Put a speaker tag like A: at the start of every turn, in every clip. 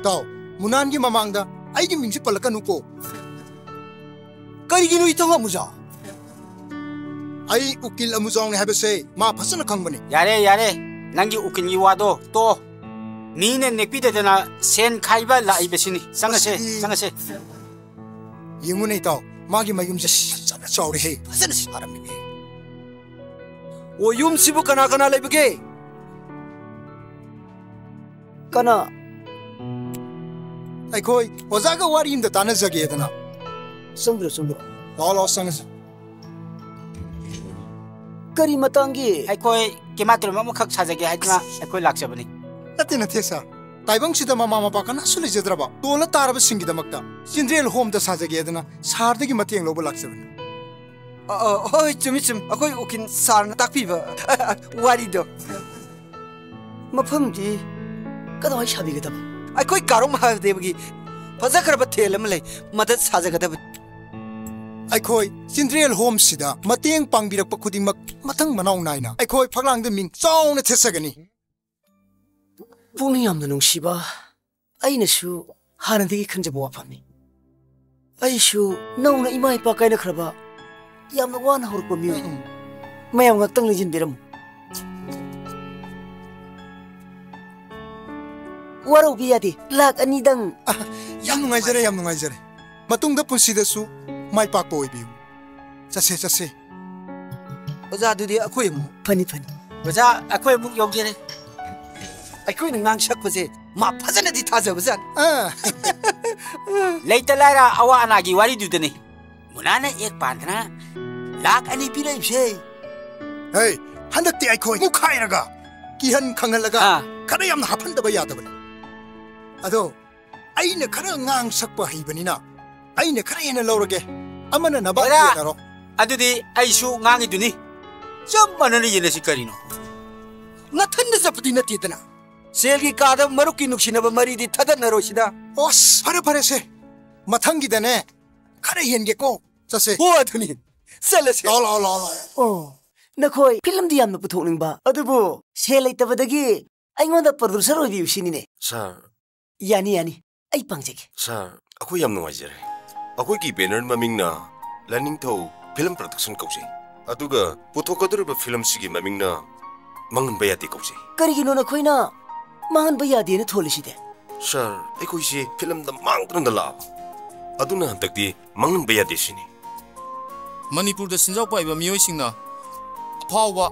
A: ताओ मुनान की ममांगदा आई की मिंग से पलकनु को करिगिनु इथवा मुजा आई उकिल अमुजोंग ने हबसे मा फसन खंगबने
B: यारे यारे नंगी उकिल की वादो तो मीने नेपिदेना सेन खाइबा लाइबसिनी संगसे
A: यमुने ताओ मागी मयुम से सना चौरे हे फसन सारमने
C: ओ युम सिबु कना कना लेबगे कना
A: अखोई ओजागा वारी इंद ताना जगेदना
C: संग्र
A: लाओ संगस
C: करी मतंगी
B: अखोई केमात्र ममखक साजगे हाइदना अखोई लाक्सबनी
A: नते सा ताइबंग सिदा मामा मापा कना सुले जद्रबा तोला तारब सिंगी दमक्ता चिंद्रेल होम द साजगेदना सारदगी मतेंग लोब लाक्सबनी
C: होय चुम अखोई उकिन सारना ताकपीबा वारीदो मफमदी कदवाई साबिगदब अखोई कारोम हादेबगी फजखरब थेलम ले मदद साजगदब
A: अखोई चिंद्रेल होम सिदा मतेंग पांगबिरक खुदिमक मथंग मनाउ नाइना अखोई फगलांग द मिंग चाउना थेसगनी
C: पुंग यामना नुंगसिबा आइनसु हानदगी खंजब वाफामनी आइसु नौना इमा इपा कायना खरबा यामना वाना हरको mu मयाम ngaktang lijin biram waro biyadi lak ani dang
A: yam nungai jare matung da punsi da su mai pak poi biu chase
C: oza dudi akhoi mu phani
B: oza akhoi mu yogere
C: akhoi nang sak pase ma phajana di thaja bazan
B: leita laira awa anagi wari dudani munana ek pandana lak ani pirai se
A: hey handakti akhoi mu khairaga kihan khangalaga khara yam hapan da ba yadabani ado aina khara ngang sakpa haibani na aina khara hena lawrage amana naba yenaro
B: adudi aisu ngangi duni cham manani yenasi karino
C: nathanda sapdi natidana selgi kada maruki nuksinaba mari di thadana rosida
A: os pare se mathangi dane khara henge ko chase
C: ho aduni selase
A: la
C: oh nakhoi film di yamna puthokning ba adubu selai tabadagi aingonda producer obi usinine
D: sir
C: yani ai pangjege
D: sir akoi yam nuwaijare akoi ki banner mamingna learning tho film production kauje aduga puthokadurba film sigi mamingna mangan bayati kauje
C: karigino na khoina mangan bayadi na tholiside
D: sir ekoi si film da mangdrun da la aduna hantakti mangan bayadi sini
E: manipur da sinjau paiba miyoi singna apawa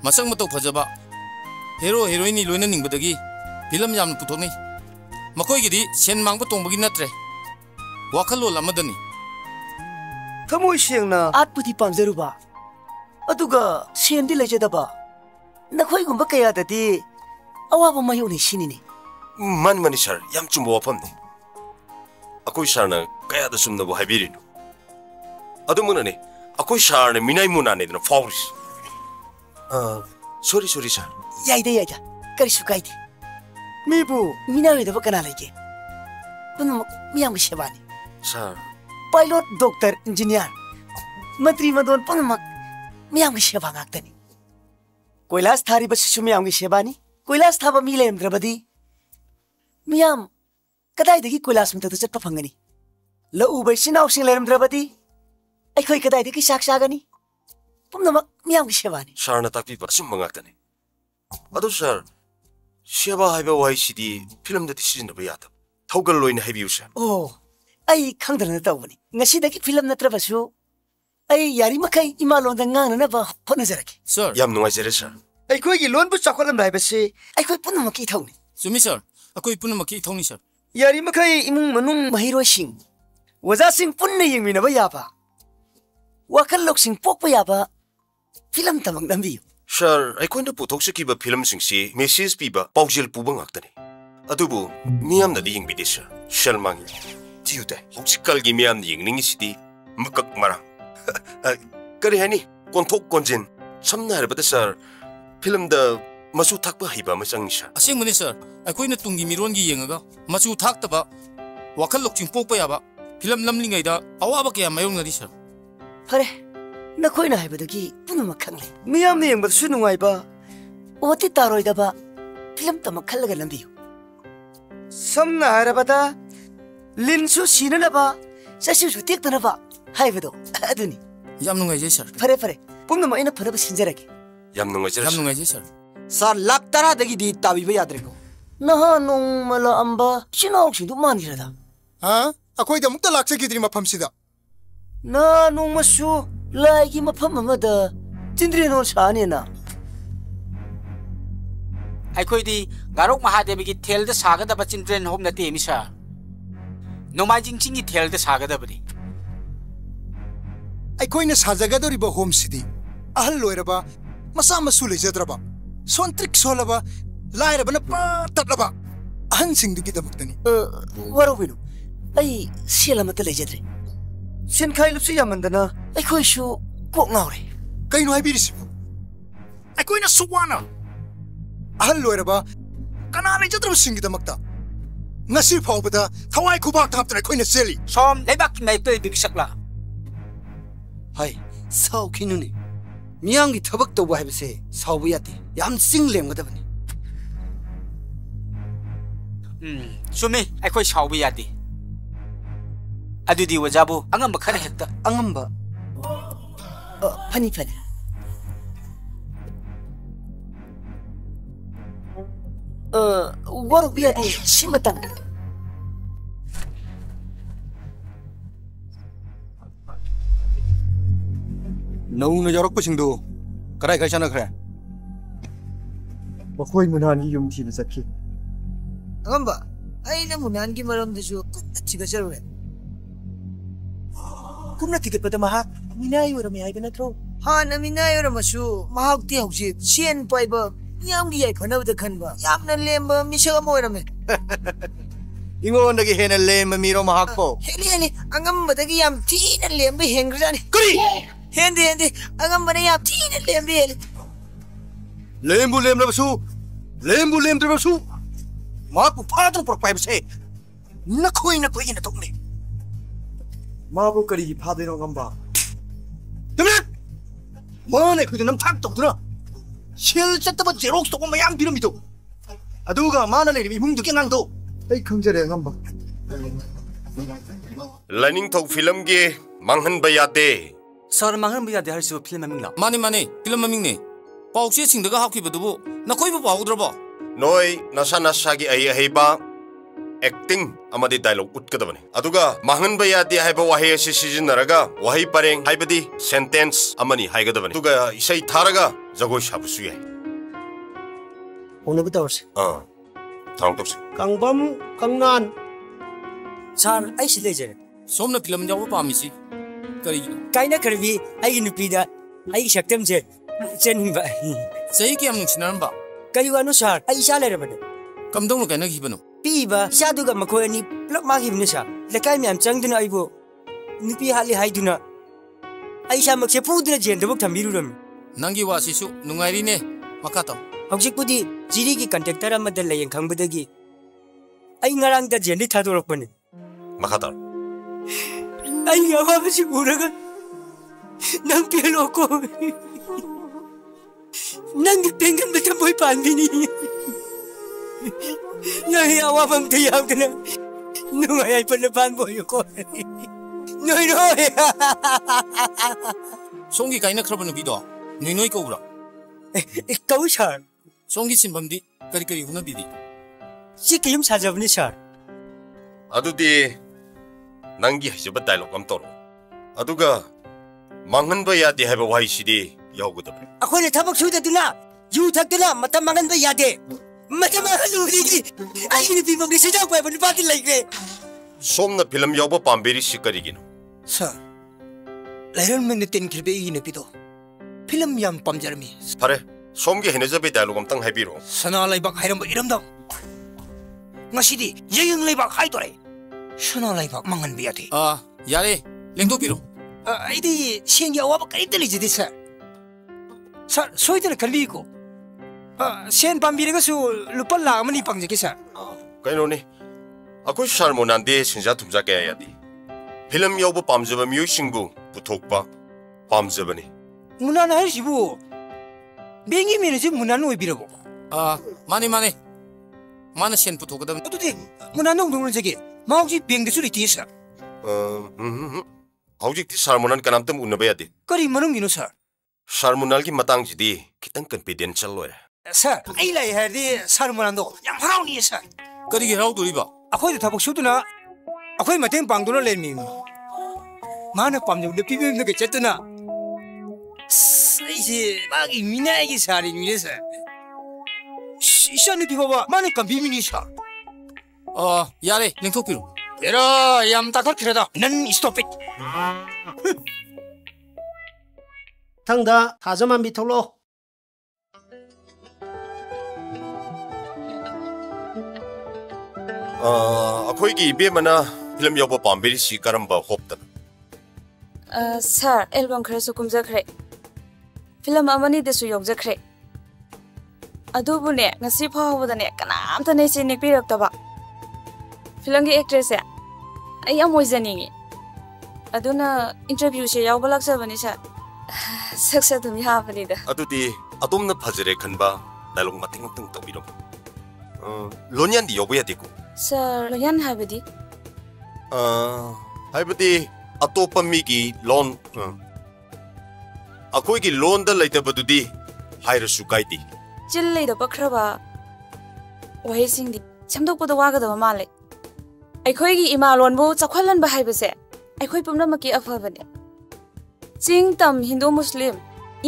E: masang matau phajaba hero heroine loina ningbadagi film yam puthokni makoi gidi sen mangba tongbagi natre wakhalo lamadani
C: thamoi sengna atpudi pamjaruba aduga sendi lejadaba nakhoi gumba kaya dati awaba mayoni sinini
D: mani sir yam chumbo wapamne akoi sarna kaya da sumna bo haibirinu adumunane akoi sarna minai munane dina fawris sorry sir
C: yaida kari sukaidi mibu minawi da bakana lege pun miyam shebani
D: sir
C: pilot doctor engineer matri madon pun miyam sheba ngaktani koilas thari bas sumiyam shebani koilas thaba milem drabadi miyam kadai dagi koilas mta to chatpa phangani la ubai sinaw sing lerem drabadi ai khoi kadai dagi sakshagani pumna miyam shebani
D: sarna takpi ba sum ngaktani adu sir sheba haiba wai sidi film da decision ba yata thaugal loina haibiu sir
C: oh ai khangdana tawani ngasi dagi film natra basu ai yari makai imalon da ngana na ba honazaraki
E: sir
D: yam nuwaijare sir
C: ai khoi gi lon bu chakwalam rai base ai khoi punna maki thawni
E: sumi sir akoi punamaki thongni sir
C: yari makai imung manung mahiro sing waja sing punna yengmina ba yaba wakal lok sing pokpa yaba film tamang dambi
D: sir ai koina puthok se ki ba film sing si message pi ba paujel pu bang aktani adubu miyam na ding bi sir shalmang tiude hoksikal gi miyam yengning sidi makak marang kari hani konthok konjin samna har bata sir film da masu thakpa hiba masang sir
E: asing mani sir akoina tungi miron gi yengaga machu thaktaba wakhal lokching pokpa yaba film lamlingai da awaba kya mayong nadi sir
C: hare na khoina haibadagi punama khangle miyam ne yengba sunungai ba oti taroi da ba film tama khallaga lambi Samna harabada linsu sinanaba sasu tektanaba haibado aduni.
E: Yam nungaije sir.
C: Fare fare. Pumna ma ina faraba sinjarage.
D: Yam nungaije
E: sir.
F: Sir lak tara dagi di tabi ba yadrego.
C: Naha nung mala amba sinawak sindu manirada.
A: Ha? Ako'y damok talak sa gidri mapamsida.
C: Na nung masu laiki mapamamada tindrinon sani na.
B: ꯑꯩꯈꯣꯏꯗꯤ ꯉꯥꯔꯣꯛ ꯃꯍꯥꯗꯦꯕꯒꯤ ꯊꯦꯜꯗ ꯁꯥꯒꯗꯕ children home ꯅꯠꯇꯦ ꯃꯤꯁꯥ ꯅꯣꯡꯃꯥꯏꯖꯤꯡ ꯆꯤꯡꯒꯤ ꯊꯦꯜꯗ ꯁꯥꯒꯗꯕꯅꯤ
A: ꯑꯩꯈꯣꯏꯅ ꯁꯥꯖꯒꯗꯧꯔꯤꯕ ꯍꯣꯝꯁꯤꯗꯤ ꯑꯍꯜ ꯑꯣꯏꯔꯕ ꯃꯆꯥ ꯃꯁꯨ ꯂꯩꯖꯗ꯭ꯔꯕ ꯁꯣꯟꯇ꯭ꯔꯤꯛ ꯁꯣꯜꯂꯕ ꯂꯥꯏꯔꯕꯅ ꯄꯥꯇꯠꯂꯕ ꯑꯍꯟꯁꯤꯡꯗꯨꯒꯤꯗꯃꯛꯇꯅꯤ
C: ꯋꯥꯔꯧꯕꯤꯅꯨ ꯑꯩ ꯁꯦꯜ ꯑꯃꯠꯇ ꯂꯩꯖꯗ꯭ꯔꯦ ꯁꯦꯟꯈꯥꯏ ꯂꯨꯞꯁꯨ ꯌꯥꯝꯃꯟꯗꯅ ꯑꯩꯈꯣꯏꯁꯨ ꯀꯣꯛ ꯉꯥꯎꯔꯦ
A: ꯀꯩꯅꯣ ꯍꯥꯏꯕꯤꯔꯤꯁꯤꯕꯨ ꯑꯩꯈꯣꯏꯅ ꯁꯨꯛꯋꯥꯅ ahal loiraba kana lejadrabsingidamakta ngasi phawbada thawai khubak thaptre khoina seli
B: som lebak mai pe biksakla
F: hai sau khinuni miyangi thabak tawba haibse saubu yate yam sing lemgadabani
B: sumi akhoi saubu yadi adudi wajabu angamba khare hekta
F: angamba
C: phani phani waru biya di simatan
F: nong yorok pasingdu karai kai chana khre
A: bakoi munani yum thi sakhi
C: agamba aina munan gi maram desu chiga charure kumna tiket pata mahak minay urami ay benatro ha na minay uramasu mahak ti hauji sien paiba yamgi yai khana da khanba yamna lemba misha moirame
F: ingon dagi hena lemba miro mahak po
C: heli heli angam badagi yam thina lemba hengrani kuri hendi angam bane yam thina lemba heli
F: lembu lemdra basu mahak phadra por pai se nakhoi na tokne mabu kari phadino gamba tumne mane khudinam thak tokdra 실 쨌다바 제록스 도고 마양 비름이도 아두가 마나네 이문도 깨난도
A: ai khangjare ngamba
D: lining थोक film के मांगहन बयाते
F: sir मांगन बिया दे Harsu film मिंगला
E: माने film ममिंगने पाउचे सिंगदगा हाखिबदुबो नखोइबो पाउद्रबो
D: नोय नशा नशा की आई हेबा acting अमदि dialogue उतकदबने अदुगा मांगहन बयाते हाइबा वाहे असि सिजिनरगा वाहे परेंग हाइबदि sentence अमनि हाइगदबने दुगा इसै थारगा जगोय साबसु याय
C: ओनबु तवर्स
D: थांग तोसे
F: Cumbum कंगान
C: sar ai si leje
E: सोमना फिल्म जावो पामिसी करी
C: kaina karbi ai nupida ai shaktam je cheninba
E: सही के हम नुसिनारंबा
C: kari wanu sar ai sha lere bade
E: कमदोंनो कैना खिबनो
C: piba shaduga makoi ani plak ma gibne sa lekai myam changduna aibo nupi hali haiduna ai sha makse pudra jendabuk thamiruram
E: नंगी वासिसु नुंगाइरिने मकातो
C: हौजिकपुदी जिरीगी contractor अमदा लयें खंगबदगी आई ngarang da jendi thadorokpani
D: मखातर
C: आई अवाबसी उरगा नंग पेलोको नंग पेंगन बता बोय पांबिनी नहीं अवाबम ते यावदना नुंगाय आई पन पान बोयको नोय नोय
E: सोंगी काइना खरबनो बिदो नुइनोय cobra
C: kosher
E: सोंगी सिंबमदी करी हुना बिदी
C: सिकिम साजबनी सर
D: अदुदी नंगी हजब डायलॉग अम तोरो अदुगा मांगहन बयाते हाइबा वाहि सिदी यावगदबने
C: अखोने थबक सुददुना यू थक्तना मतम मंगन बे यादे मतम हलुदी आई नि बिमंगी सजाव पाइ बनि पाति लाइग्रे
D: सोमना फिल्म यावबा पाम्बेरी सिकरिगिनो
C: सर लाइरन में नितिन खिरबे इ नपिदो फिल्म याम पमजरमी
D: फरे सोमगे हेनजबे डायलॉग अमतंग हाइबिरो
C: सना लाइबाक हाइरम इरमदम ngasi yeng laibak hai tore sona laibak mangan biate
E: यारे लेंदो पिरो
C: aidi sengi awaba kai teli jidi sir sir soidana kalbi ko sen pambirega su lupa la amani pangje ki sir
D: कइनोनी अखोय शर्मोनांदे सिंजा थुमजा के यादी film यावबा पामजबा मियोय सिंगबु पुथोकपा पामजबनी
C: munan hai sibu bengi mene si munan oi birabo
E: माने माना सेन पुथोकदम
F: अदुदि मुना नों नों जगे माउजी बेंग दसु लिति सर
D: हौजिकति सारमुनाल कनामतम उन्नबा यादे
F: करी मनुंग गिनो सर
D: सारमुनाल की मतंग जिदी खितंग कॉन्फिडेंशियल लोरे
F: सर आई लाई हरदि सारमुनाल दो याम हराउनी सर
E: करी गे राव दोरिबा
F: अखोय थबक सुतुना अखोय मतें पांगदुना लेमी माना पामजो दे पिबे नगे चतुना सैसे मागी मिनागी सारी मिने सर इशानी पिबाबा माने कंबी मिनी सर
E: यारे लेंथोपिरु
F: एरा याम ताखर खिरदा नन स्टॉप इट
G: थंगदा थाजमान बि थोलो
D: अखोई की मना फिल्म योबा पाम्बेरी सी करम्बा होप्तन
H: सर एल्बम खरसु कुमजखरे फिल्म अमनी देसु योगजखरे अदुबुने ngasi phawbadane kanamta ne chinik piraktaba film की एक्ट्रेस है I am moizaningi aduna interview se yawba laksabani sir saksa dum yabani da
D: अदुदि अदुमना फजरे खनबा डायलॉग मतिंग तंग तबिरो लोनियान दि योबया दिको
H: सर लोनियान हाबदी
D: हाइबदी अतोप मी की लोन अखोई की लोन द लेतबदुदि हाइरसु गाइदी
H: चिल्लै द पखरबा वही सिंगदी समदोपद वागदब माले अखोई इमा लोनबो चखलनबा हाइबसे अखोई पुमनमकी अफबने चिंग तम हिंदू मुस्लिम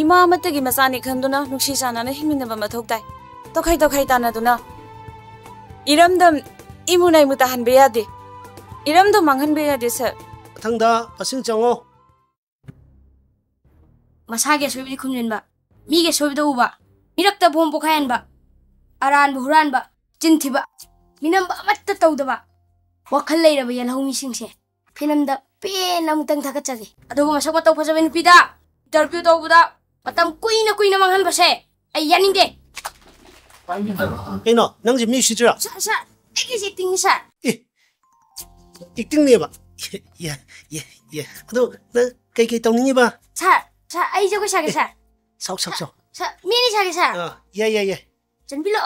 H: इमा मतगी मसानी खंदुना नुक्सी सानाना हिमिनबा मथौताय तोखै तानादुना इरमदम इमुनाय मुताहनबे यादे इरमदो मांगहनबे यादे सर
G: थंगदा पसिंग चंगो
I: मसागे सोबिदि खुमजिनबा मीगे सोबिदो उबा मिरक्ता बोम पोखायनबा अरान बुहुरानबा चिंथिबा मिनंबा अमत्ता तौदबा वखल लेरबा यलहौ मिसिंगसे फिल्मदा पेन अमुतंग थागतचगे अदुबा मसक मतौ फजबे नुपीदा इंटरव्यू तौबदा मतम कुइना मांगहनबसे आई यानिंगे
G: केनो नंग मी सिजरा
I: सर एगे एक्टिंग सर
G: एक्टिंग नेबा ये अदो न कई तौनिबा
I: सर आई जगो सागे सर
G: सौ
I: सर मेनी सागे सर
G: ये
I: जनबिलो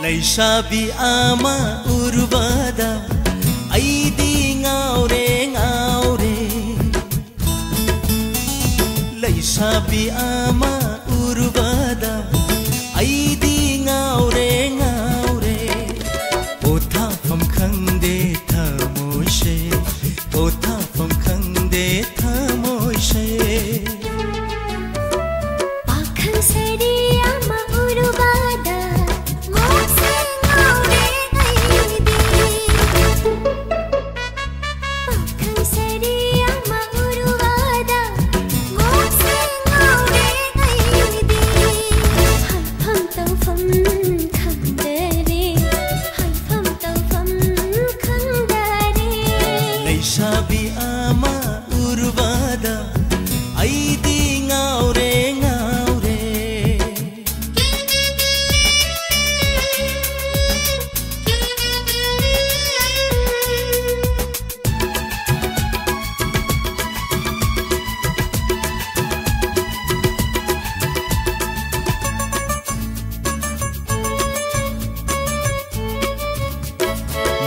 J: लैसाबी आमा उर्वदा आइदी ngaure लैसाबी आमा उर्वदा आइदी ngaure ओथा फम खंगदे थमोशे ओथा फम खंगदे थमोशे
K: आखन सेरी आमा उर्वदा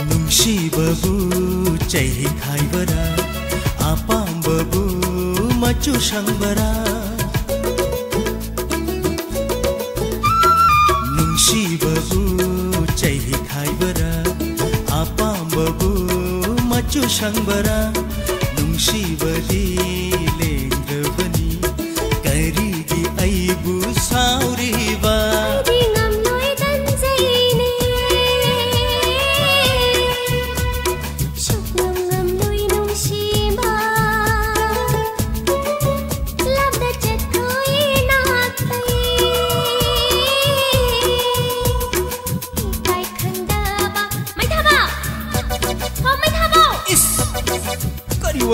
J: नुंशिबबु चैहि खाइबरा आपामबबु मचु संबरा नुंशिबबु चैहि खाइबरा आपामबबु मचु संबरा नुंशिबदि लेंग्रबनि करिगि आइबु साउरिबा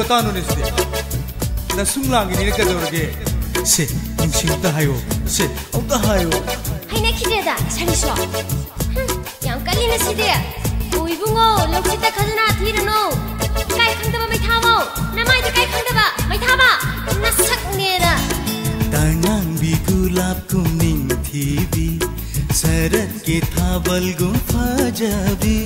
J: बतानो ने से ना सुंगलांगी ने कदोरगे से नुंसिंता हायो से औता हायो
K: हाइना खिदेदा सारिसो याम कालिना सिदे ओइबुङो लौचिता खजना थिरनो काय खंदबा मैथावो नमाइदि काय खंदबा मैथाबा नसकनेरा
J: तांगांग बि गुलाब कुमिंग थीबी सरत के थाबल गुफा जाबी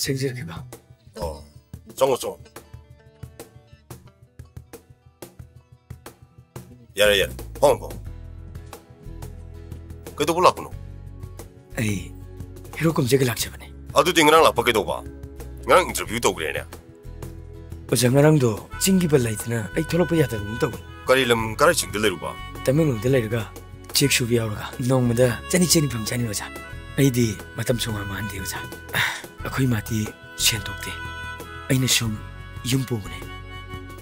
C: 생질 기봐.
D: 정어. 야래. 홍보. 그도 몰랐구나.
C: 에이, 히로콤 제게 락자바네.
D: 아도 딩랑 라빠게도 봐. 나랑 인터뷰도 그래냐.
C: 어장아랑도 징기발라이트나 아이 돌아보야다 문다고.
D: 까리름 까라칭 들레루 봐.
C: 때문에 들레르가 직수비아오가 농마다 짜니짜니 병자니 오자. 아이디 마탐 총하면 안 되오자. 아코이 마티 셴독대. 아이는 좀 융보네.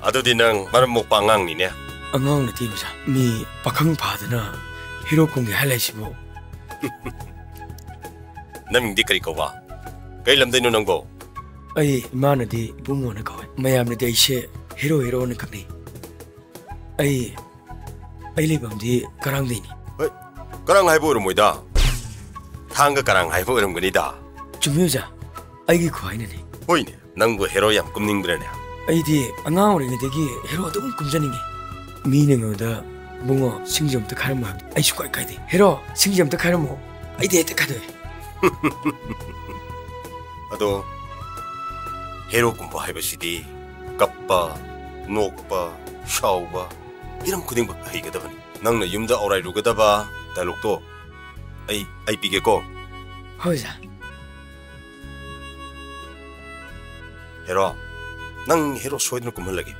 D: 아도디 낭 마른 목방앙니냐.
C: 앙앙나 티오자. 미 박항 바드나 히로콤게 할라이시보.
D: 남인디 그리고 봐. 까일람데누 낭고.
C: 아이 마나디 붕모나 가와. 마야므디 아이셰 히로는 갑니. 아이 리밤디 가랑데니.
D: 가랑 하이보르 모이다. 탕가 가랑 하이보르 거니다.
C: 주묘자. 아이기 구하이네.
D: 보이네. 낭부 헤로얌 꿈닝브레네.
C: 아이디 앙아오리네 되기 헤로 어떤 꿈자닝이. 미능어다 붕어 싱점도 가르모. 아이슈 까이까이디. 헤로 싱점도 가르모. 아이디 에테 카드.
D: 아도 헤로 꿈보 하이버시디 갑바 녹바 샤우바 이런 kuning 하이거든. 낭나 윰다 오라이루거다바 달록도 아이 비게고.
C: 허자.
D: 헤로 낭 헤로 소이드는 꿈을라기.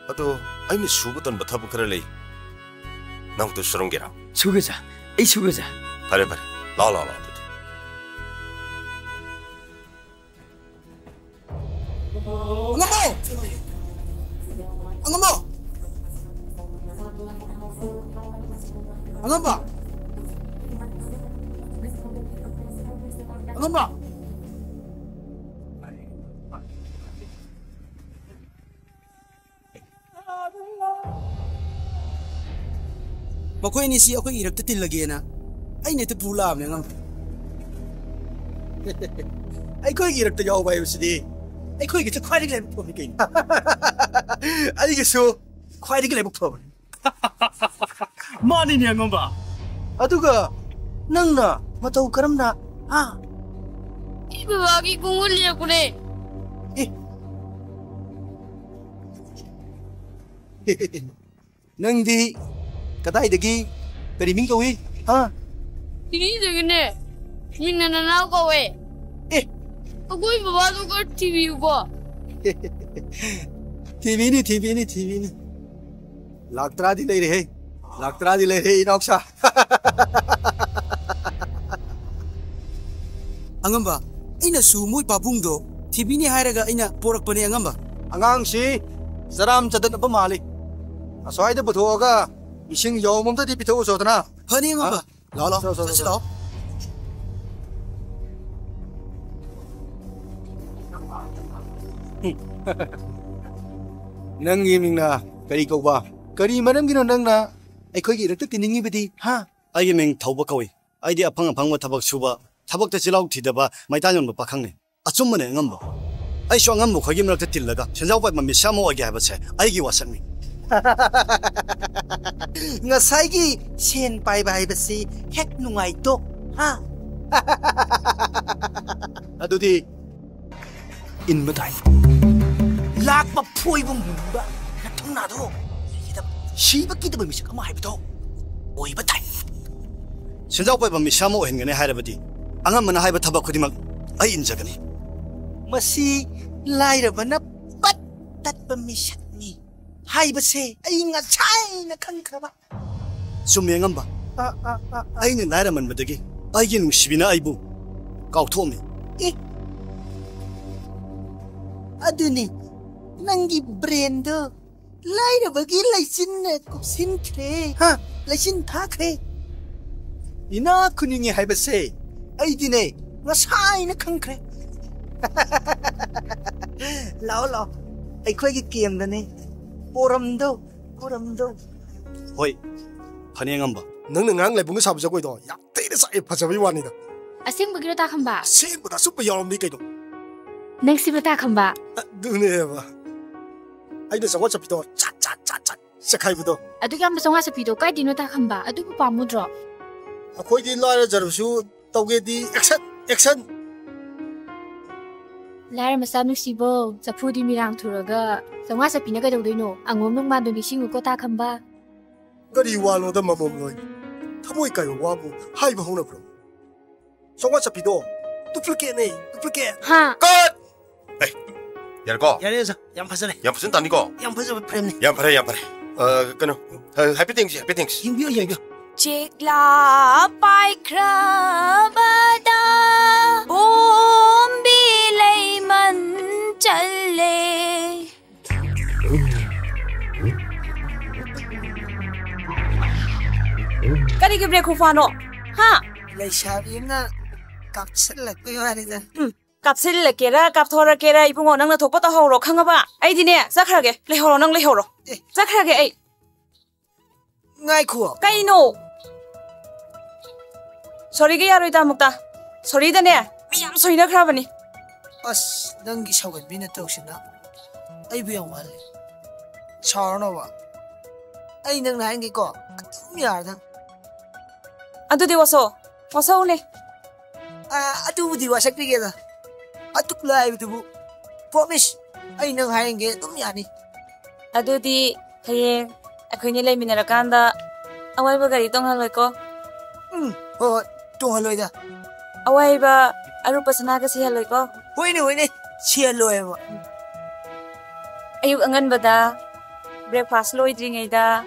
D: 아도 아이미 수부던 버타부 그럴래. 낭도 수롱게라.
C: 수거자. 이 수거자.
D: 바래. 라라라.
A: angamba
F: Makoy ni si ako irap ta tilagi na. Ay neto pula am nga.
A: Ay ko irap ta yaw bayo sidi. Ay ko gita kwai gle mo bikin. Ay giso kwai gle mo po. Mani ni angamba. Aduga nangna matau karamna ha.
I: Ibu bagi kungul ya kule.
A: Nangdi kadai dagi kari ming kawi ha.
I: Ini degene. Minna na ko we. Aku ibu baru ko TV ko.
A: TV ni. Laktra di le re inoksa.
F: Angamba, ina sumui papungdo. TV ni hairaga ina porak pani angamba.
A: Angang si saram chadan pa mali. Aswai da buthoga ising yomom ta di pitho so tana.
F: Hani angamba.
A: 老老，这是老。
F: Nangi mingna kari ko ba? Kari maram gino nang na ay koy gi rakta tiningi bidi ha? Ay ming thawba kawi. Ay di apang tabak suba. Tabak ta chilaw thidaba maitan yon ba pakhang ne. Achum mane ngam ba. Ay so ngam mo khoy gi rakta tillaga. Chenjaw ba mami samo agi haba che. Ay gi wasan mi.
C: Ngasai gi sen pai bai ba si hek nungai to ha.
F: Adudi in matai.
C: Lak ba phoi bung ba. Na thong na do. Shi ba ki da mi se kama hai ba do. Oi ba tai.
F: Chenjaw ba mami samo hen ngane hai rabadi. Angam mana hai ba thaba khudi mak ay in jagani.
C: Masi lai ra ba na pat tat ba mi shat ni. Hai ba se ai nga chai na khang kha ba.
F: Sumye ngam ba. Ay ni lai ra man badagi. Ay gi nung shibina ay bu. Kaw thomi.
C: Aduni nangi brain do lai ra ba gi lai sin na ko sin kre ha lai sin tha kre. Ina kuningi hai ba se ai di ne nga sai na khang kre. Lao lao ai khoi gi kem da ne poram do
F: Hoi phane ngam ba.
A: Nang nang lai bunga sabu jagoi do ya te da sai phajabi wani da.
I: Asing bagiro ta khamba.
A: Sen bu da super yarom ni kai do.
I: Nang si ta khamba.
A: Du ne ba. Ai da sawa chapi do chat sa khai bu do.
I: Adu kyam songa sa pido kai dino ta khamba. Adu bu pamudro.
A: Akhoi di la ra jarsu tawge di action.
I: Lara masam nusibo chapudi mirang thuraga songa sa pina ka dodino angom nung ma do ni singu ko ta khamba.
A: Gari walo da mamom loi. Thamoi kai wa bu hai ba hona bro. Songa chapi do. Duplicate.
I: Ha.
D: Cut. Hey. Yarko.
G: Yareza, yang pasare.
D: Yang pesen tani ko.
G: Yang pasare frame ni.
D: Yang pare. Kano. Happy things.
G: Yang
H: Chekla pai krabada bombi layman challe. Kari ke break hufano. Ha.
C: lai shabi na kapsel la ko yari da.
H: Kapsil le kera kap thora kera ibungo nang na thokpa ta horo khanga ba. Ai dine zakhrage le horo nang le horo. Zakhrage ai.
C: Ngai khu.
H: Kai no. Sorry ge yaroi ta mukta. Sorry da ne. Mi yam soina khra bani.
C: As dangi sawan bina tawsina. Ai bu yang wale. Charno ba. Ai nang na ngi ko. Atum yar da.
H: Adu di waso ne.
C: Atu di wasak pi ge da. Atuk lai bu promise. Ai nang haenge tum yani.
H: Adu di hayeng akhoi ni lai minara kanda awai ba gari tong haloi ko.
C: Ho tong haloi da.
H: Awai ba aru pasana ka si haloi ko.
C: Hoi ne si haloi ba.
H: Ayuk angan bada breakfast loi dringai da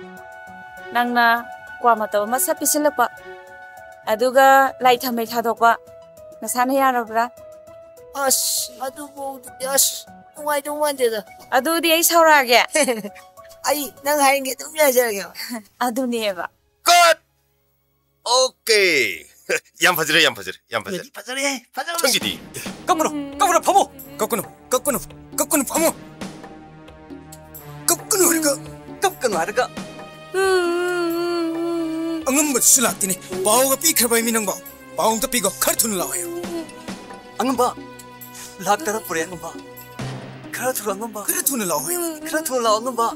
H: nangna kwa mata ma sa pisilapa. Aduga lai thamai thadokwa nasana yarabra.
C: As adu bo as tungai de da.
H: Adu di ai saurage.
C: Ai nang haenge tum ya jarage.
H: Adu ne ba.
D: Cut. Okay. Yang fajre.
C: Fajre.
D: 청기디.
F: 까꾸노 파모. 까꾸노 파모. 까꾸노 하르가.
J: Angam sulak tini, bau ka pikir bay minang bau, bau ka pigo kartun lawayo.
F: Angam ba, lak tara pure angam ba. Kartun lawayo. Angam ba.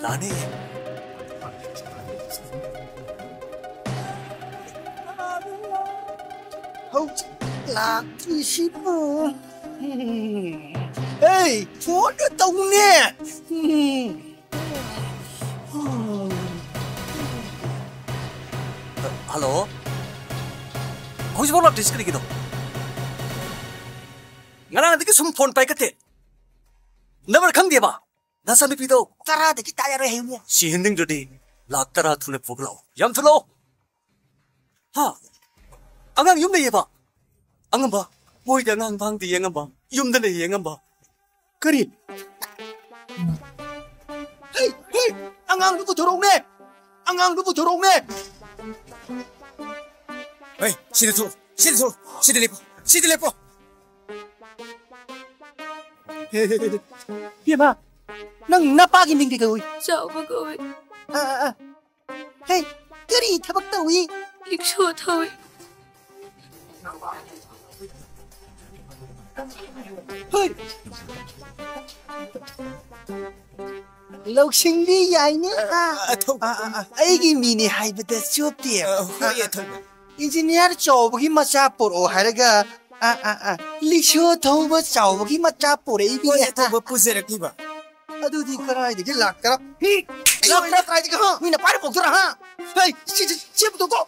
F: Lani.
C: Hau lak ti sipo. Hey, phone tong ne.
F: Halo. Hoje vou lá discutir aqui. Ngarang nanti sum phone pai kate. Nabar khang dia ba. Nasa mi pido.
C: Tara de ki taya re hemya.
F: Si hinding jodi. Lak tara thune poglo. Yam thulo. Ha. Angang yum ne ba. Angam ba. Moi da ngang bang di angam ba. Yum da ne angam ba. Kari.
C: Hey, angang ko dorong ne.
F: angang du thorong ne
B: hey sida lepo
C: Pia nang napa gi ming di koi
H: chào ba koi
C: hey kari thabak tawi
H: rickshaw thôi
C: hey lộc sinh đi dài nhé ai cái mini hay bật chụp tiệp engineer chào bagi macha poro hay là cái rickshaw thâu bớt chào bagi macha poro ấy bị
B: thâu bớt puser cái ba
C: aduh di kerai di lak kerap lak kerai di kah mina pare pok tura ha hey si betul ko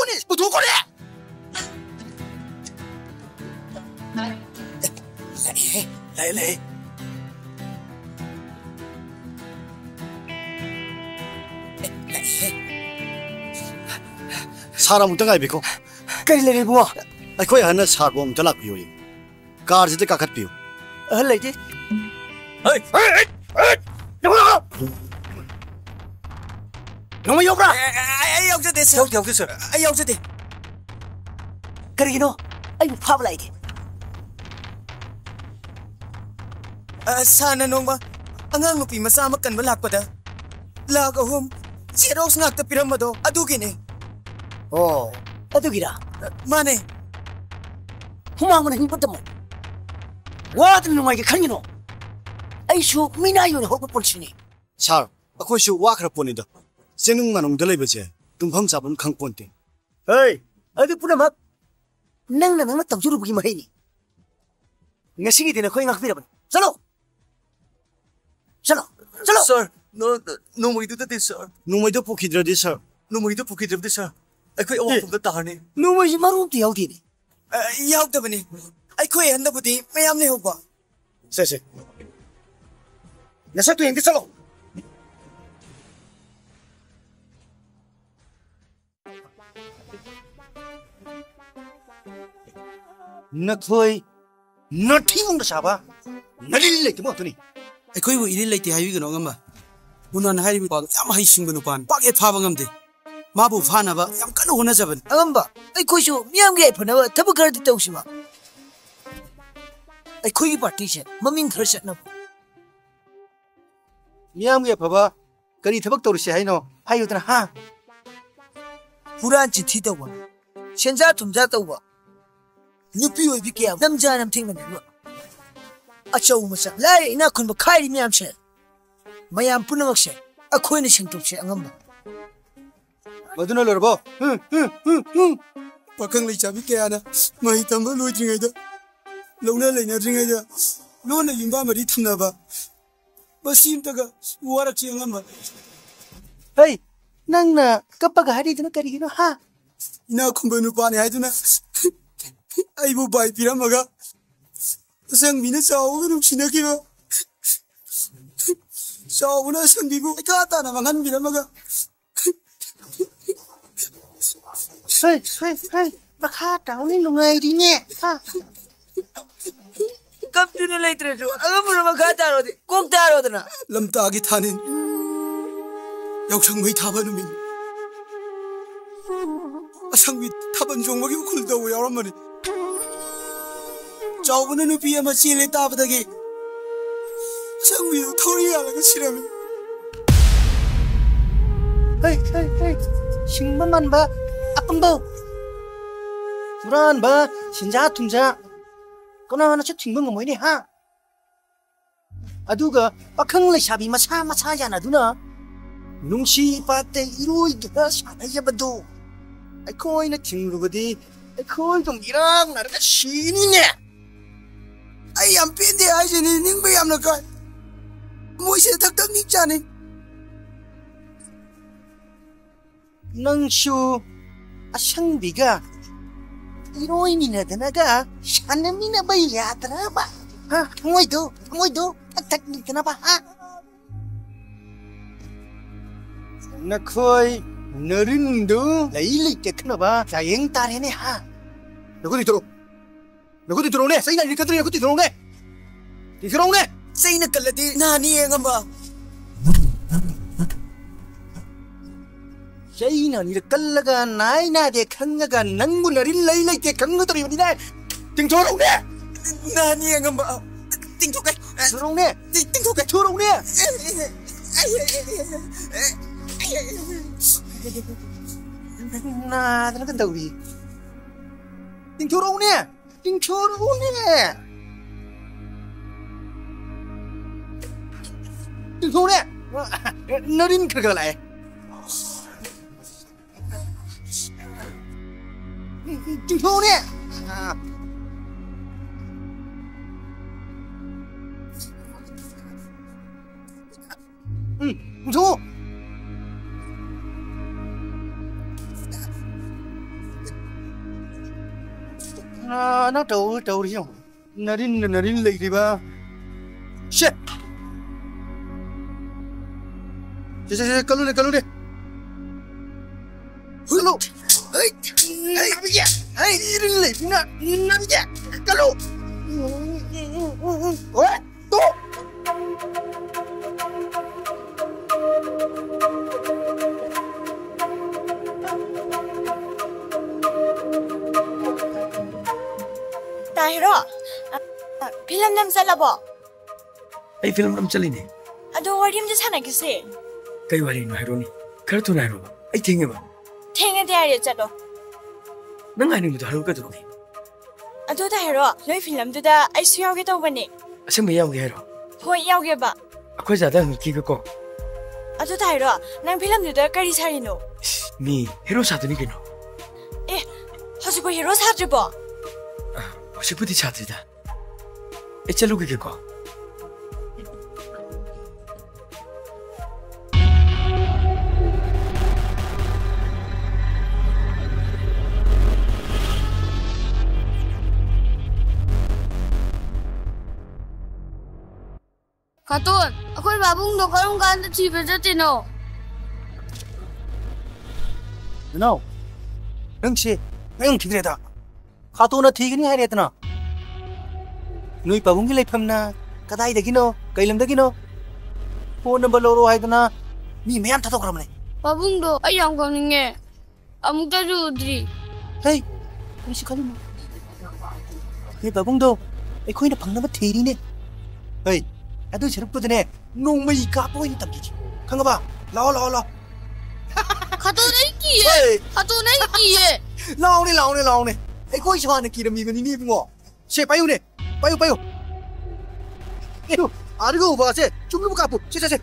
C: ne betul ko ne lại
F: 사람 못 당할 비고
C: 까리레레 부어
F: 아 거기 하나 사고 못 달라 비요 가르지도 깎았 비요
C: 할래지 너무 욕라
B: ai 욕 저대 욕 저대 ai 욕 저대
C: 그러기노 아이고 파블라이게
B: sana nongba angang nupi masa makan balak pada laga hum xerox ngakta piramado adugine
C: oh adugira
B: mane
C: humangona hingpatamo wadan numai ke khangino aishu minayon hobo polsini
F: 살 아코시 와크라 보니다 생능만 옹들레 버제 dumpham sabun khangponte
C: hey adu punamak nangna tawjuru bugi mahini ngasigi dina khoi ngakpiraban chalo
B: sir no moidu ta sir
F: numoido pukhidradi sir
B: numoidu pukhidradi sir akhoi awapda tarne
C: numoi marum ti yaudi ni
B: yaudabani akhoi handabudi mayam ne hoba
C: se nasa tu hindi chalo nakhoi nathing da saba nalil le timo tuni
B: akhoi bu ilil leite hayi gano ngamba unan hayi bi pa yam hai sing gano pan pak e phaba ngamde mabu phana ba yam kanu hona jaban
C: angamba akhoi shu miyam ge phana ba thabu gar di tawsima akhoi gi party se maming thar set na miyam ge phaba kari thabak tawrse haino hayudna ha puran chithi tawwa senja thumja tawwa nupi oi bi ke namja nam thingna ne achau masa lai ina khun ba khai miyam se mayam punamak se akhoi ne singtup se angamba maduna lorbo
B: pakang lei chabi ke ana mai tamba loi dringai da lona leina dringai da lona yimba mari thuna ba basim taga warak chi angamba
C: hey nangna kapaga hari duna kari gino ha
B: ina khumba nu pa ne hai duna ai bu bai piramaga sang mina chaw nu china ki ba chaw na sang bi bu ka ta na mangan piramaga
C: hey bakha taw ni lungai di ne ha kap tu ne lai tre jo agam na bakha ta ro di kok ta ro dana
B: lam ta gi thanin yauk sang mai thaba nu min asang bi thaban jong ma gi khul da wo yaram mari chaubuna nu piya ma chile ta ba da gi sang bi thori ya la ga sirame
C: hey singman man ba apang ba puran ba sinja thumja kona na che thingba ngomoi ni ha aduga pakhang le sabi masa yana duna nungsi pate iroi da sana ya badu ai koi na thingrubadi ai koi dong irang na ga sini ne
B: ai am pende ai je ni ning ba yam na ka moi se thak tak ni cha ni
C: nangsu asang biga iroi ni na dana shanami na ba yatra ba ha moi do tak ni kana ba ha nakhoi narindu lai te kana ba sayeng tare ne ha nagudi tro ne sai na ni kadri nagudi tro ne
B: sai na kaladi na ni ngamba
F: China ni kallaga naina de kangaga nangmu narin lai ke kanga tori ni na. Ting thorong ne.
B: Nani yang ngamba. Ting thok kai.
F: Thorong ne.
B: Ting thok kai.
F: Thorong ne. Nah, tanah kan tahu ni. Ting thorong ne. Ting thorong ne. Ting thorong ne. Narin kerja lai. Ting thorong ne. Thorong. Nó trâu đi không? Narin lì đi ba. Shit. Chết, kalau đi. Kalau. Hey, narin lì, nam ya. Kalau. What? Tu.
L: Tahiro, film nam sala bo.
G: Ay film nam sali ni.
L: Ado wariam je sana kise.
G: Kay wari no hero ni. Kar tu na hero ba. Ay thinga ba.
L: Thinga de ari chalo.
G: Nang ani mu hero ka tu ni.
L: Ado Tahiro, loi film du da ai su yaw ge taw bani.
G: Asam yaw ge hero.
L: Hoi yaw ge ba.
G: Akhoi jada mi ki ko.
L: Ado Tahiro, nang film du da kari sari no.
G: Mi hero sa tu ni ke no.
L: Eh, hasu ko hero sa ju bo.
G: Hojikpudi chatrida. Chalugi ko.
I: Katun, ako'y babong do karong kanta chiba sa tino.
F: No. Nang si, nang kigreda. Katuna tigini hai retna. Nui pabungi lai phamna kadai dagino, kailam dagino. Phone number loro hai tana. Mi mayam thato karamne.
I: Babong do ayam kaninge. Amuk ta judri.
F: Hey, misi kali mo. Hey babong do, ekoi na phangna ba theri ne. Hey, adu sarupudne nongmai ka poi ni tamki. Khanga ba? Lao.
I: Katun ai kiye. Katun ai kiye.
F: Lao ne. Ekoi chwana ki rami gani ni bungo. Se payu ne. Payu. Aduh, aduh ba se. Chunglu ka pu. Se.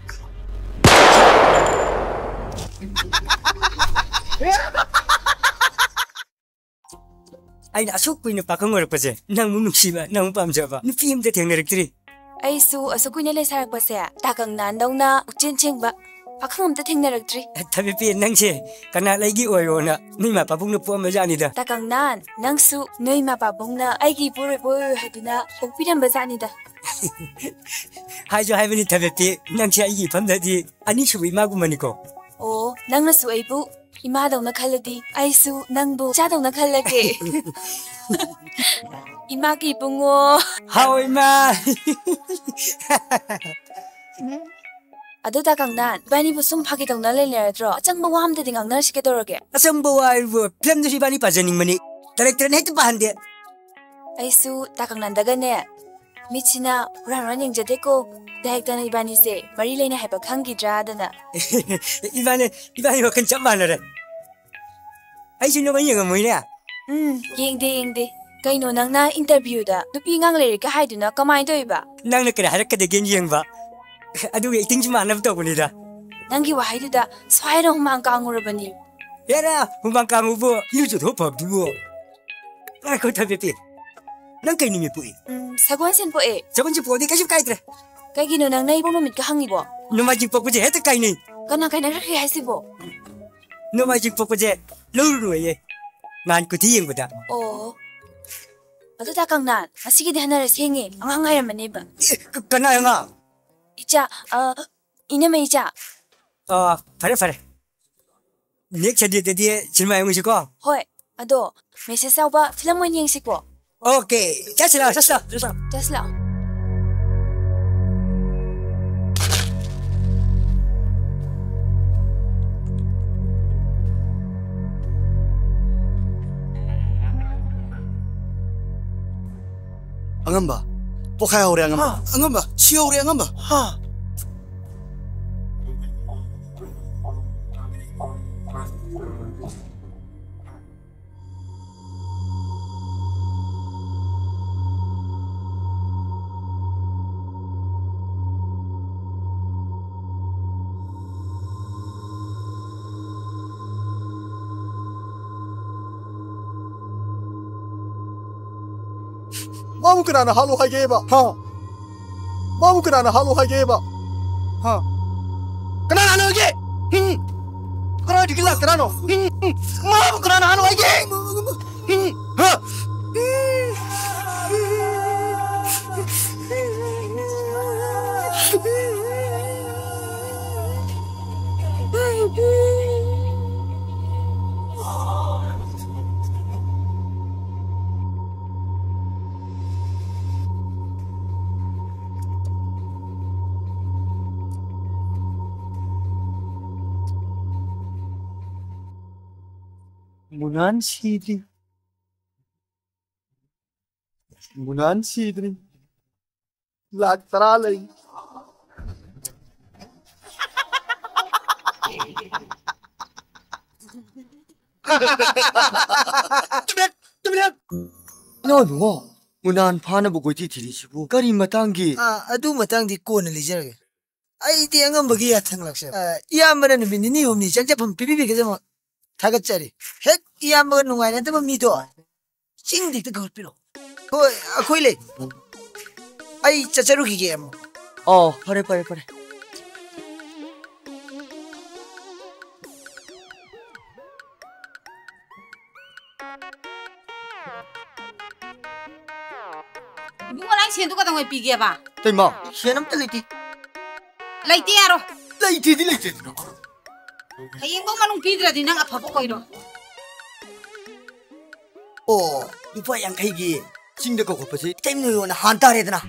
C: Ai na asuk kuina pakang or paje. Nang nungsiba, nang pamjaba. Ni film de thengnarektri.
H: Ai su asukune le sarak pase. Takang nandongna uchin chengba. Pakang amta thengnarektri.
C: Tabi pi nangse kana laigi oirona. Ni ma papung no puam majani da.
H: Takang nan nangsu noi ma babungna aigi pure haduna okpiram bazani da.
C: Hajo haibani tabi pi nangse aigi pamdadi ani shubi magumani ko.
H: Oh, nangna su aibu ima dongna khaladi ai su nangbu cha dongna khalage. Ima ki bungo.
C: How ima.
H: Ado takang nan bani bu sum phagi dongna le ledro achang ba wam de dingang nar sike dorage.
C: Asam bo ai bu film de bani pajaning mani. Director ne tu bahande.
H: Ai su takang nan daga ne. Michina ran jade ko director na ibani se mari leina heba khangi dra dana.
C: Ibani wakan chamana re. Ai sino ba yeng moi ne.
H: Yengde. Kaino nang na interview da nupi ngang le ka haiduna kamai doiba.
C: Nang na kara harak de gen yeng ba. Adu ye ting chima nab to kuni da.
H: Nangi wa haidu da swai ro mang ka ngurabani.
C: Yara humang ka mu bo yu ju tho phab du. Ai ko thabe pi. Nang kai ni mi pui.
H: Sagwan sen po e.
C: Sagwan ji po di ka ship kai tre.
H: Kai gino nang nai bo mit ka hangi bo.
C: No ma ji po ko je het kai ni.
H: Kana kai na rakhi haisi bo.
C: No ma ji po ko je lo ru ye. Ngan ku ti yeng ba da.
H: Oh. Ado takang nan asigi de hanara sengi ang hangai ramani ba.
C: Kana nga.
H: Icha 이놈의 이자.
C: Fare. Nek jadi cinema yang musik ko.
H: Hoi, ado, meses sauba film mo yang sikwo.
C: Okay, jaslah.
F: Angamba. Pokai hore angamba.
B: Angamba. Si hore angamba.
C: Ha.
F: Mamu kenana halu hageba. Ha. Mamu kenana halu hageba. Ha. Kenana halu hage? Kenana dikila kenana? Mamu kenana halu hage? Ha.
C: Munan Sidri. Munan Sidri. Lag taralay. No, no. Munan Pana Bugoti Tilibu. Kari Matangi.
B: Adu matang di ko na lijar. Ay di angam bagi atang laksa. Iyamban ni ni umni jang japam pipi ke jamo. Thagat chari. Hek iyamban nungai na tama mi do. Ching dik ta gol pilo. Hoi akoi le. Ay chacharu ki game.
C: Oh, pare.
M: Bunga lang siya ka tangay pigi ba?
C: Tay ma, siya nam taliti.
M: Laiti aro.
C: Laiti di laiti.
M: Kayeng ko manong pidra din ang apapo ko ino.
C: Oh, lupa yang kay gi. Singda ko pa si. Time no yon hanta re na.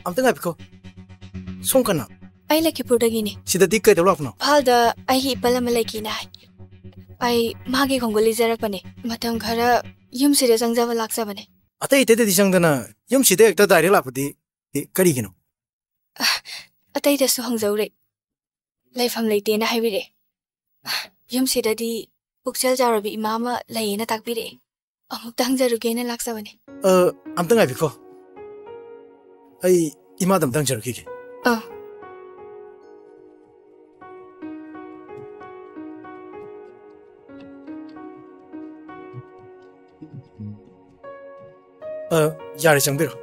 B: Amta ngai piko. Song kana.
L: Ai laki purdagini.
B: Sida dik kai dawlak no.
L: Phalda ai hi palam laki na. Ai magi khongoli jarak pane. Matam khara yum sire jangja laksa bane.
B: Atai tete disang dana yum sida ekta daire lapudi kari gino.
L: Atai da su hangjaure. Laifam leite na haibire. Yum sida di pukchal jarabi imama laina takbire. Amuk tangjaruge na laksa bane.
B: Amta ngai piko. Ay imadam dang jar kiki. Yari changbiro.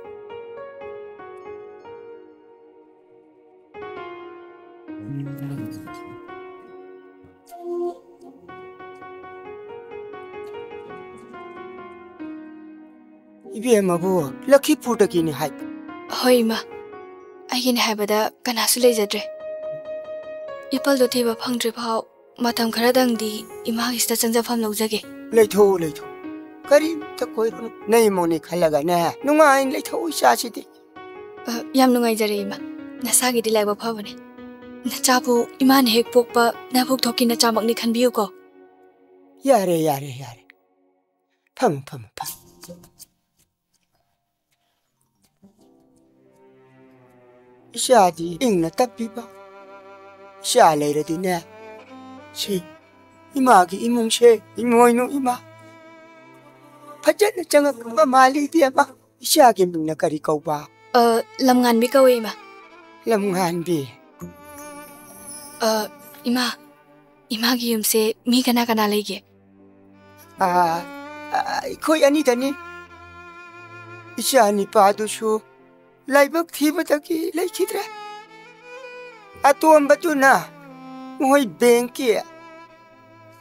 C: Ibi mabu lucky purta kini hai.
L: Hoi ma. Aigin habada kanasu lejadre. Ipal do theba phangdre phau matam kharadang di ima ista changjafam lojage.
C: Leitho. Kari ta koi ru nei moni khalaga na. Nungai leitho isa sidi.
L: Yam nungai jare ima. Nasagi di laiba phabane. Na chapu iman hek pokpa na phok thoki na chamak ni khanbiu ko.
C: Yare. Pham. Shadi ingna tapiba. Sha leira dina. Si imagi imung she imoino ima. Pajan changa ba mali dia ma. Sha gi mingna kari kau ba.
L: Lamngan bi kawe ima.
C: Lamngan bi.
L: Imagi yumse mi kana lege.
C: Koi ani dani. Sha ni padu shu. Laibak thiba taki laikidra. Atuam batuna. Moy benki.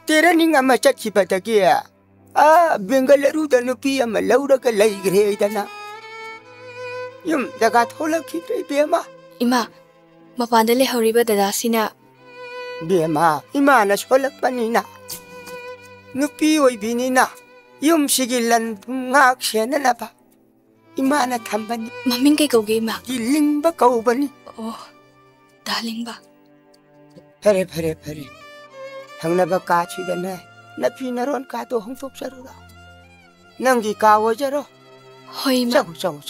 C: Tera ning ama chachi bataki. Bengalaru danupi ama laura ka laigre dana. Yum dagat hola kidra bema.
L: 이마 마반데 레허리바 다다시나
C: 베마 이마나 솔락바니나 누피 오이비니나 юм시길란 붕악시에나나바 이마나 탐바니
L: 마밍게 거기 이마
C: 길링바 가우바니
L: 달링바
C: 페레 형나바 까치다네 나피나론 까도 홍속사로라 낭기 까워자로
L: 호이마
C: 짜고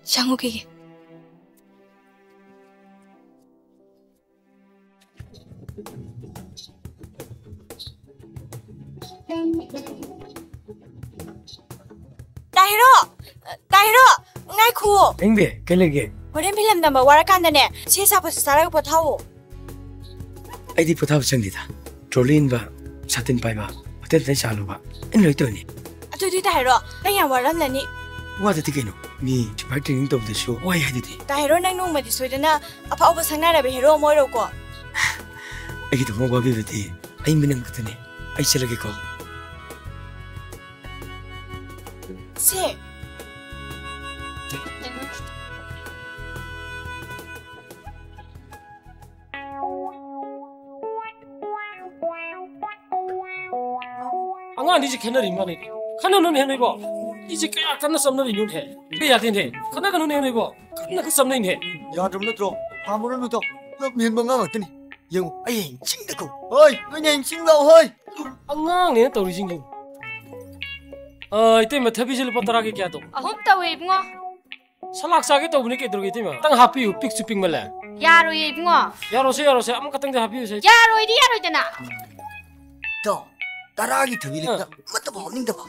L: 장호기게
H: 다히로 나이쿠
G: 앵베 켈레게
H: 호렌 필름 넘버 와라칸다네 시사버스 사라고 보타오
G: 아이디 포타브 생디다 트롤린바 사틴 파이바 어텐데 샬로바 엔로이토니
H: 아두디 다히로 나야 와란라니
G: 와드티 케노 미 파이팅 톱데 쇼 와이 하디디
H: 다히로 낭농마디 소이드나 아파오버 상나라베 헤로 모이로고
G: 아기도 뭐가 비비디 아이 미는 것더니 아이 셀레게 거
H: 세
N: anga ni je khenari mane khana no ne ne bo ni je kya kana samna ni nun he be ya tin he khana ka no ne bo khana ka samna ni he
A: ya dum no tro amuro no to lo mien ba nga ma tini yung ai ching da ko oi noi nen ching lo hoi
N: anga ne to ri jing ite ma thabi jil patara ke kya to
I: ahum tawe bungo
N: salak sa ke to bune ke dro ke tima tang happy u pic chuping mala
I: yaro ye bungo
N: yaro se am ka tang de happy se
I: yaro dana
A: to taragi thabi le mat ba ning da ba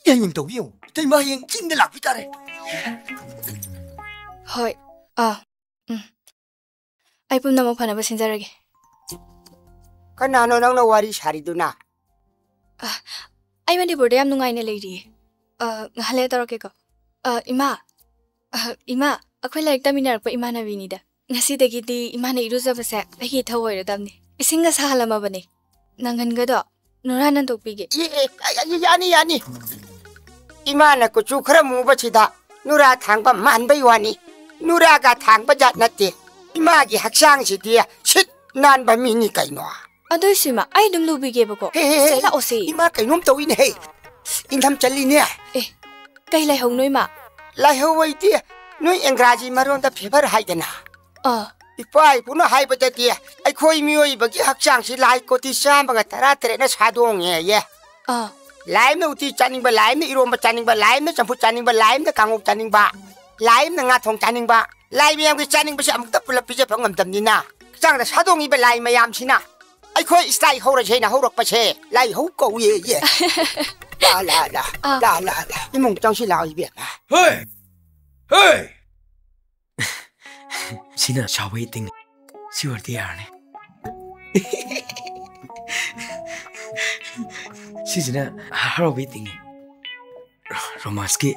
A: yang to yu tai ma yang ching de lak pi tare
L: hoi ai pum namo phana ba sinjarage
C: kanano nang na wari sariduna
L: ai mandi borde am nungai ne leiri ngale tarake ko ima akhoi laik taminar pa imana winida ngasi dagi di imana iruza basa agi thawoi radamni isinga sahalama bane nangan ga do nuranan tokpige
C: yani imana ko chu khara mu bachida nura thangba manbai wani nura ga thangba jat natte ima gi haksang si dia sit nan ba mini kaino
L: adosima ai dum lubige bako sela ose
C: ima kainom tawin he indam chali ne
L: kai lai hong noi ma
C: lai ho wai ti noi engraji maron da fever haidana ipai puno haibata ti ai khoi mioi bagi haksang si lai ko ti sam ba tara tere na sadong ye laim na uti chaning ba laim na irom ba chaning ba laim na champu chaning ba laim na kanguk chaning ba laim na nga thong chaning ba laim yam ki chaning ba si amuk ta pula pije phangam tam ni na chang da sadong i ba laim mayam sina ai khoi style ho ra chena ho rok pa che lai ho ko ye la imong chang si lao i be
G: hey sina shawaiting siwar diarne sina haro waiting romaski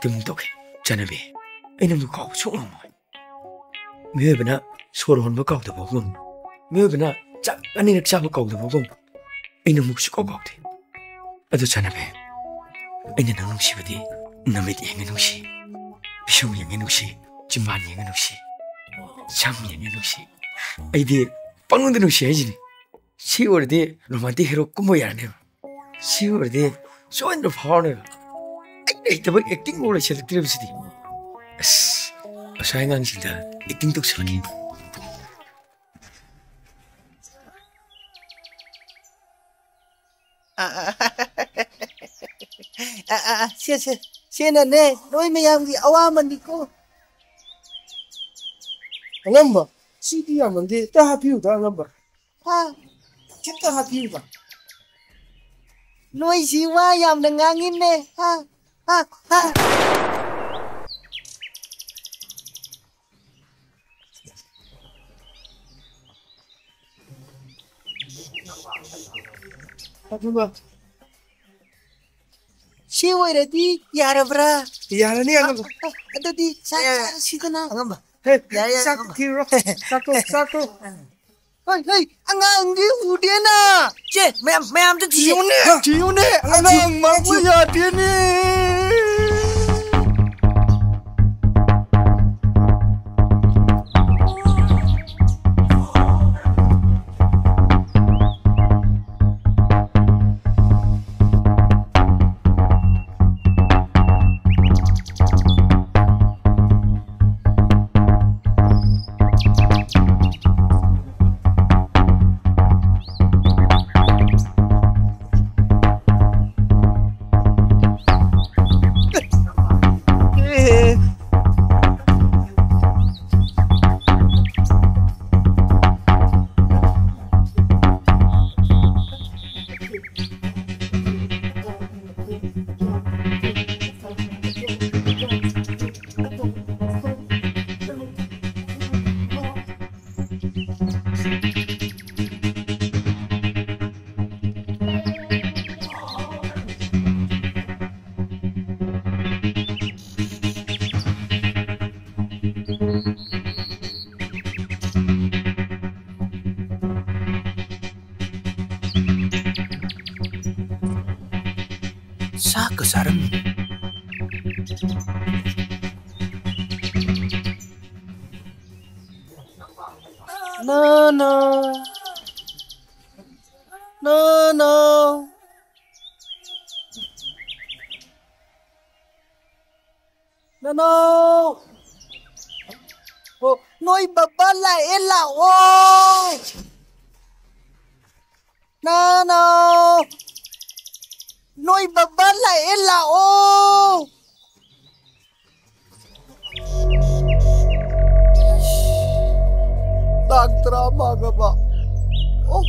G: tum toke chanabe ainam du kaw chu mo me bana soron ba kaw da bogum me bana chak ani nak cha ba kaw da bogum ainam mu chu kaw kaw de adu chanabe aina nang sibadi namit yengen si 비숑 yang nusi, ciman yang nusi, jam yang nusi, aidi pangun tu nusi aja ni, si orang dia romantis hero kumbo ya ni, si orang dia soalnya power ni, aidi itu ber acting boleh cerita film sini, saya ngan cinta acting tu selagi.
B: Siapa ne? Noi mayam di awaman di ko. Angamba, si dia mandi dah happy udah angamba. Kita happy udah. Noi siwa yang dengangin ne. Apa? Siwa ready yara bra yara ni angamba ada di saya situ na angamba ya satu hei angang di udah na je mem tu tiune angang mau ya dia ni
A: sak kesaram.
F: No, no. No, no. No, no.
B: Nói baba lại là ôi. No, no. Nói baba lại là ô. Đang drama ka ba? Oh.